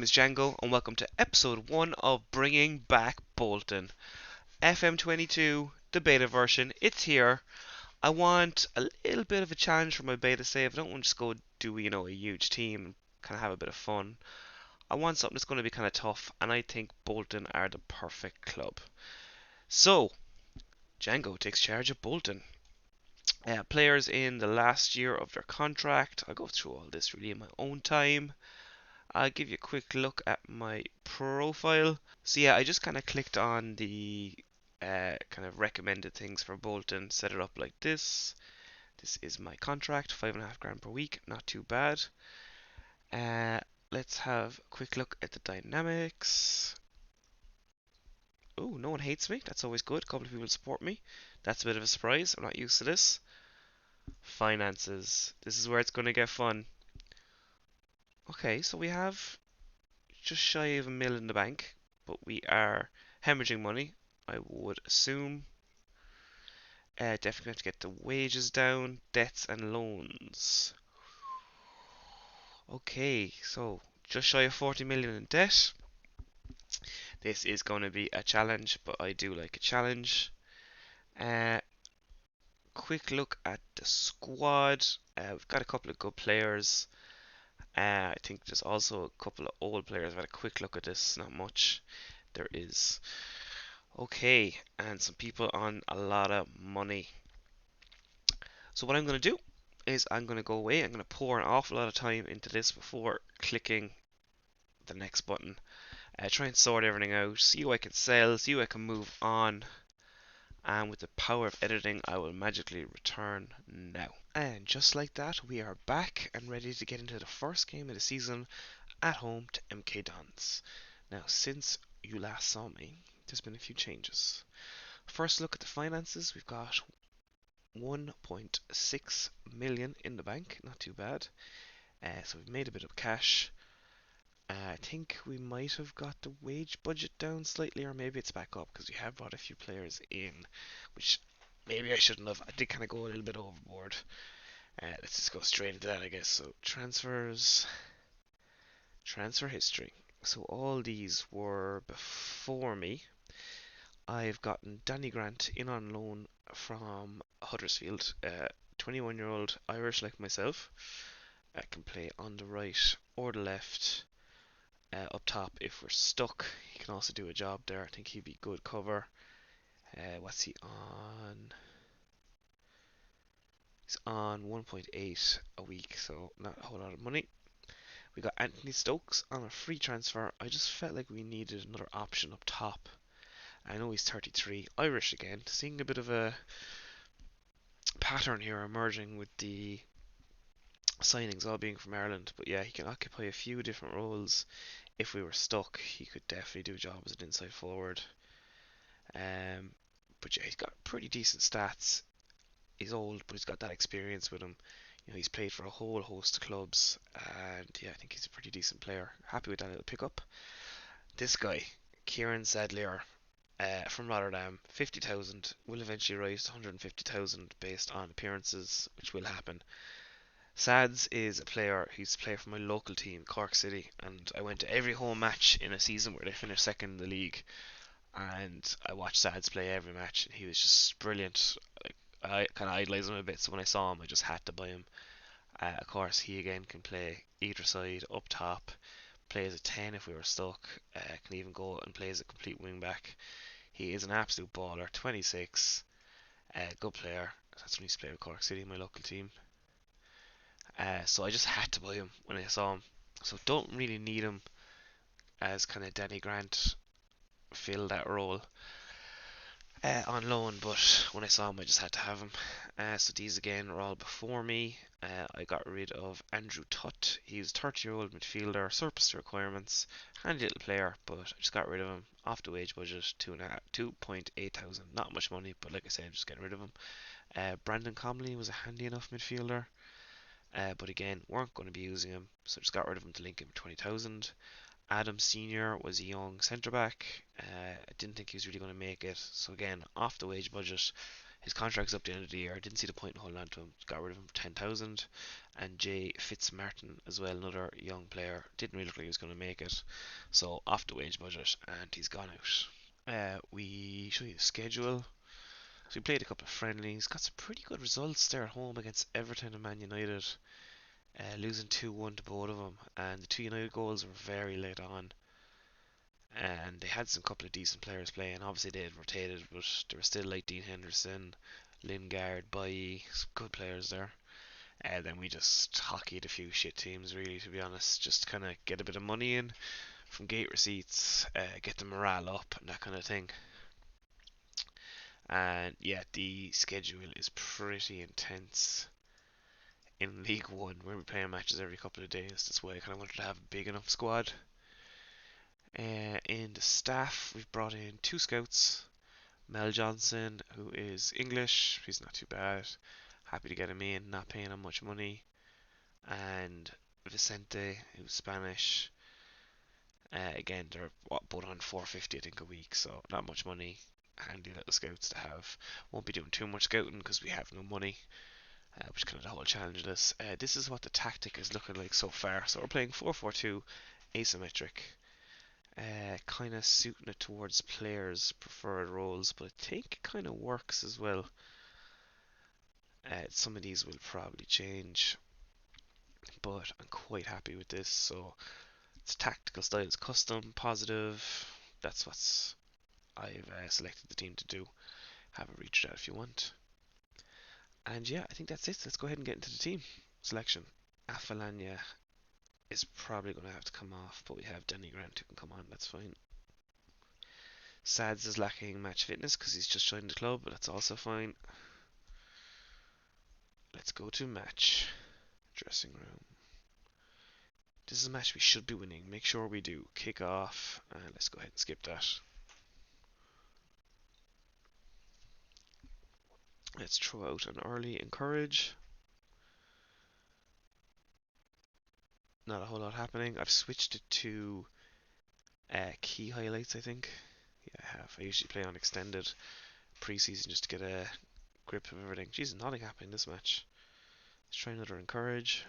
is Django, and welcome to episode 1 of Bringing Back Bolton. FM22, the beta version, it's here. I want a little bit of a challenge for my beta save. I don't want to just go do, a huge team and kind of have a bit of fun. I want something that's going to be kind of tough, and I think Bolton are the perfect club. So, Django takes charge of Bolton. Players in the last year of their contract. I'll go through all this really in my own time. I'll give you a quick look at my profile. So yeah, I just kind of clicked on the kind of recommended things for Bolton, set it up like this. This is my contract, 5.5 grand per week, not too bad. Uh, let's have a quick look at the dynamics. Oh, no one hates me. That's always good. A couple of people support me. That's a bit of a surprise. I'm not used to this. Finances. This is where it's going to get fun. Okay, so we have just shy of £1 million in the bank, but we are hemorrhaging money, I would assume. Definitely have to get the wages down, debts and loans. Okay, so just shy of 40 million in debt. This is going to be a challenge, but I do like a challenge. Uh, quick look at the squad. We've got a couple of good players. I think there's also a couple of old players. I've had a quick look at this, not much. There is. Okay, and some people on a lot of money. So what I'm going to do is I'm going to go away. I'm going to pour an awful lot of time into this before clicking the next button. Try and sort everything out, see who I can sell, see who I can move on. And with the power of editing, I will magically return now. And just like that, we are back and ready to get into the first game of the season at home to MK Dons. Now, since you last saw me, there's been a few changes. First look at the finances. We've got 1.6 million in the bank, not too bad. So we've made a bit of cash. I think we might have got the wage budget down slightly, or maybe it's back up because we have brought a few players in, which maybe I shouldn't have. I did kind of go a little bit overboard. Let's just go straight into that, I guess. So transfers, transfer history. So all these were before me. I've gotten Danny Grant in on loan from Huddersfield, 21-year-old Irish like myself. Can play on the right or the left. Up top, if we're stuck, he can also do a job there. I think he'd be good cover. What's he on? He's on 1.8 a week, so not a whole lot of money. We got Anthony Stokes on a free transfer. I just felt like we needed another option up top. I know he's 33, Irish again. Seeing a bit of a pattern here emerging with the signings all being from Ireland. But yeah, he can occupy a few different roles. If we were stuck, he could definitely do a job as an inside forward. But yeah, he's got pretty decent stats. He's old, but he's got that experience with him. He's played for a whole host of clubs, and yeah, I think he's a pretty decent player. Happy with that little pickup. This guy, Kieran Sadlier, from Rotterdam, 50,000, will eventually rise to 150,000 based on appearances, which will happen. Sads is a player, he's a player for my local team, Cork City, and I went to every home match in a season where they finished second in the league, and I watched Sads play every match, and he was just brilliant. Like, I kind of idolized him a bit, so when I saw him, I just had to buy him. Of course, he again can play either side, up top, play as a 10 if we were stuck, can even go and play as a complete wing back. He is an absolute baller, 26, good player. That's when he used to play with Cork City, my local team. So I just had to buy him when I saw him. So don't really need him as kind of Danny Grant fill that role on loan, but when I saw him, I just had to have him. So these again are all before me. I got rid of Andrew Tutt. He's a 30-year-old midfielder, surplus to requirements, handy little player, but I just got rid of him off the wage budget, 2.8 thousand. Not much money, but like I said, I'm just getting rid of him. Brandon Comley was a handy enough midfielder. But again, weren't going to be using him, so just got rid of him to link him 20,000. Adam Senior was a young centre back. I didn't think he was really going to make it, so again, off the wage budget, His contract's up the end of the year. I didn't see the point in holding on to him. Got rid of him for 10,000. And Jay Fitzmartin as well, another young player. Didn't really look like he was going to make it. So off the wage budget, and he's gone out. We show you the schedule. So we played a couple of friendlies. Got some pretty good results there at home against Everton and Man United. Losing 2-1 to both of them. And the two United goals were very late on. And they had some couple of decent players playing. Obviously they had rotated, but there were still like Dean Henderson, Lingard, Bailly, some good players there. And then we just hockeyed a few shit teams, really, to be honest. Just kind of get a bit of money in from gate receipts, get the morale up, and that kind of thing. And yeah, the schedule is pretty intense in League One. We're playing matches every couple of days. That's why I kind of wanted to have a big enough squad. In the staff, we've brought in two scouts. Mel Johnson, who is English, he's not too bad. Happy to get him in, not paying him much money. And Vicente, who's Spanish. Again, they're both on 450, I think, a week, so not much money. Handy little scouts to have. Won't be doing too much scouting because we have no money, which is kind of the whole challenge of this. This is what the tactic is looking like so far. So we're playing 4-4-2, asymmetric. Kind of suiting it towards players' preferred roles, but I think it kind of works as well. Some of these will probably change, but I'm quite happy with this. So it's tactical styles, custom, positive. That's what I've selected the team to do. Have a read through that if you want. And yeah, I think that's it. Let's go ahead and get into the team selection. Afalanya is probably going to have to come off, but we have Danny Grant who can come on. That's fine. Sads is lacking match fitness because he's just joined the club, but that's also fine. Let's go to match. Dressing room. This is a match we should be winning. Make sure we do. Kick off. Let's go ahead and skip that. Let's throw out an early encourage. Not a whole lot happening. I've switched it to key highlights, I think. Yeah, I have. I usually play on extended preseason just to get a grip of everything. Jesus, nothing happened in this match. Let's try another encourage.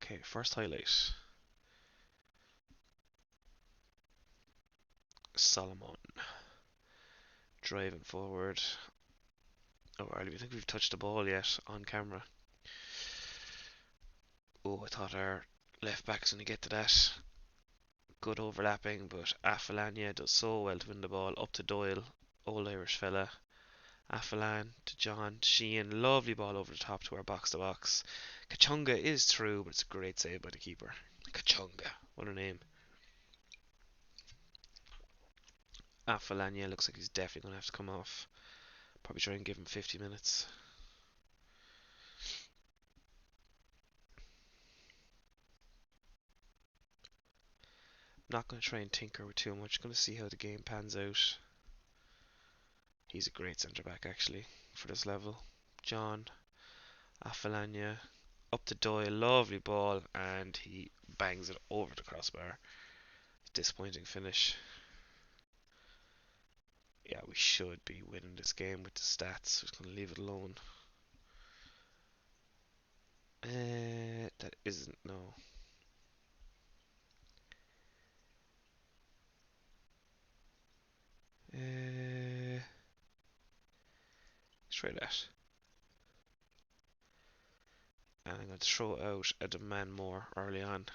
Okay, first highlight. Solomon. Driving forward. Oh, I don't think we've touched the ball yet on camera. Oh, I thought our left back's going to get to that. Good overlapping, but Afalanya does so well to win the ball. Up to Doyle, old Irish fella. Afalan to John Sheehan. Lovely ball over the top to our box to box. Kachunga is through, but it's a great save by the keeper. Kachunga, what a name. Afalanya looks like he's definitely going to have to come off. Probably try and give him 50 minutes. Not going to try and tinker with too much. Going to see how the game pans out. He's a great centre back actually for this level. John Afalanya up to Doyle, lovely ball, and he bangs it over the crossbar. Disappointing finish. Yeah, we should be winning this game with the stats. Just gonna leave it alone. That isn't no. Let's try that. And I'm going to throw out a demand more early on.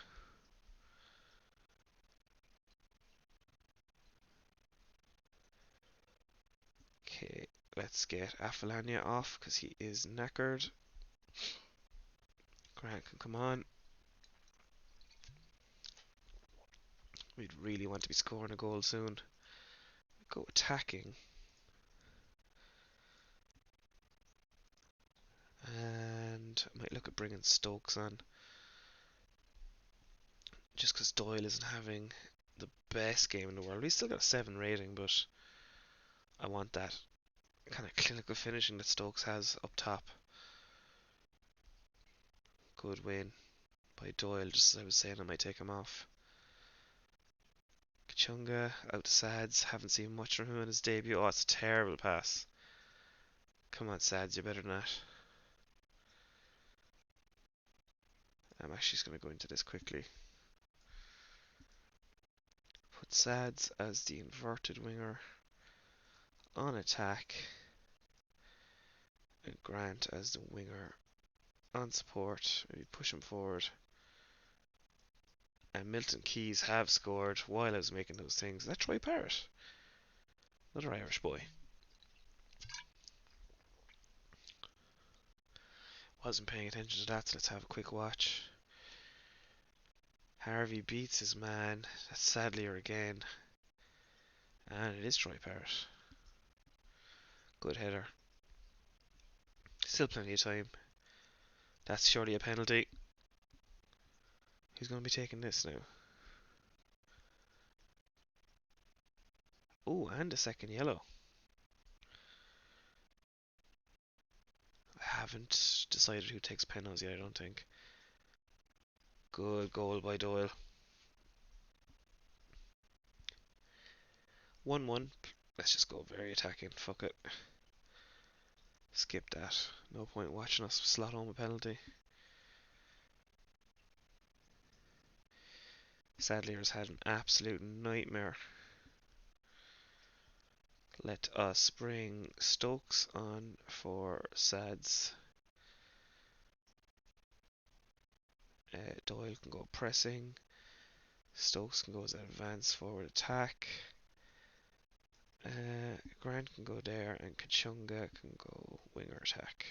Okay, let's get Afalanya off because he is knackered. Grant can come on. We'd really want to be scoring a goal soon. Go attacking. And I might look at bringing Stokes on. Just because Doyle isn't having the best game in the world. He's still got a 7 rating, but I want that kind of clinical finishing that Stokes has up top. Good win by Doyle, just as I was saying I might take him off. Kachunga out to Sads. Haven't seen much from him in his debut. Oh, it's a terrible pass. Come on, Sads, you're better than that. I'm actually just going to go into this quickly. Put Sads as the inverted winger on attack, and Grant as the winger on support. Maybe push him forward. And Milton Keynes have scored while I was making those things. Is that Troy Parrott? Another Irish boy. Wasn't paying attention to that, so let's have a quick watch. Harvey beats his man. That's Sadlier again. And it is Troy Parrott. Good header. Still plenty of time. That's surely a penalty. Who's going to be taking this now? Oh, and a second yellow. I haven't decided who takes penalties yet, I don't think. Good goal by Doyle. 1-1. Let's just go very attacking. Fuck it. Skip that. No point watching us slot home a penalty. Sadlier's had an absolute nightmare. Let us bring Stokes on for Sads. Doyle can go pressing. Stokes can go as an advanced forward attack. Grant can go there, and Kachunga can go winger attack.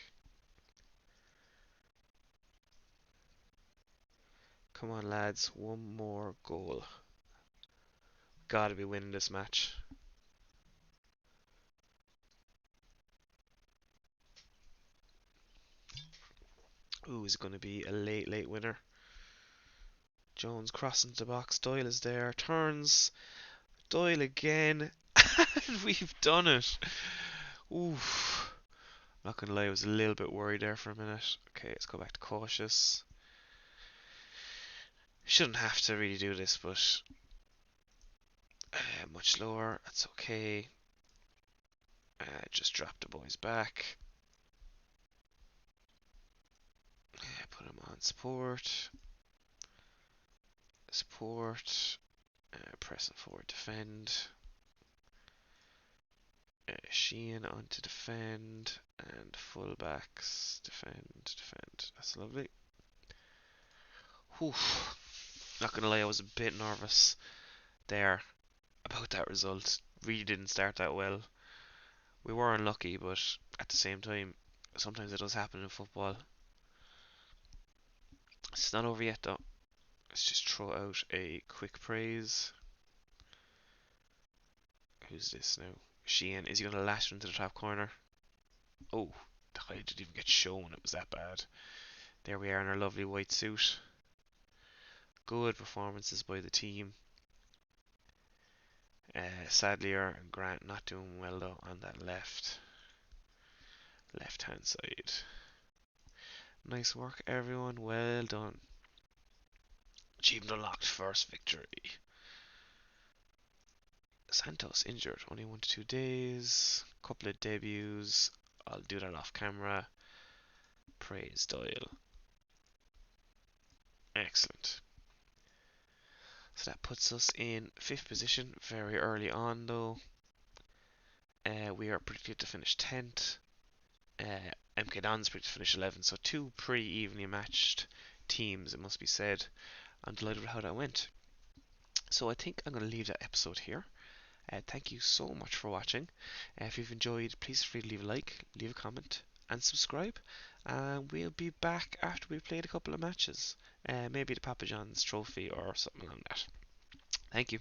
Come on, lads, one more goal. Gotta be winning this match. Ooh, is it going to be a late winner? Jones crossing the box. Doyle is there. Turns. Doyle again. And we've done it. Oof. Not gonna lie, I was a little bit worried there for a minute. Okay, let's go back to cautious. Shouldn't have to really do this, but much lower. That's okay. Just drop the boys back. Put him on support. Support. Pressing forward, defend. Sheehan on to defend. And fullbacks, defend. That's lovely. Whew. Not gonna lie, I was a bit nervous there about that result. Really didn't start that well. We were unlucky, but at the same time, sometimes it does happen in football. It's not over yet though. Let's just throw out a quick praise. Who's this now? Sheehan. Is he going to lash into the top corner? Oh, I didn't even get shown. It was that bad. There we are in our lovely white suit. Good performances by the team. Sadlier and Grant not doing well though on that left hand side. Nice work everyone, well done. Achievement unlocked, first victory. Santos injured, only 1 to 2 days. Couple of debuts. I'll do that off camera. Praise Doyle. Excellent. So that puts us in 5th position very early on though. We are predicted to finish 10th. MK Dons predicted to finish 11th, so 2 pretty evenly matched teams, it must be said. I'm delighted with how that went. So I think I'm going to leave that episode here. Thank you so much for watching. If you've enjoyed, please feel free to leave a like, leave a comment, and subscribe. We'll be back after we've played a couple of matches. Maybe the Papa John's trophy or something like that. Thank you.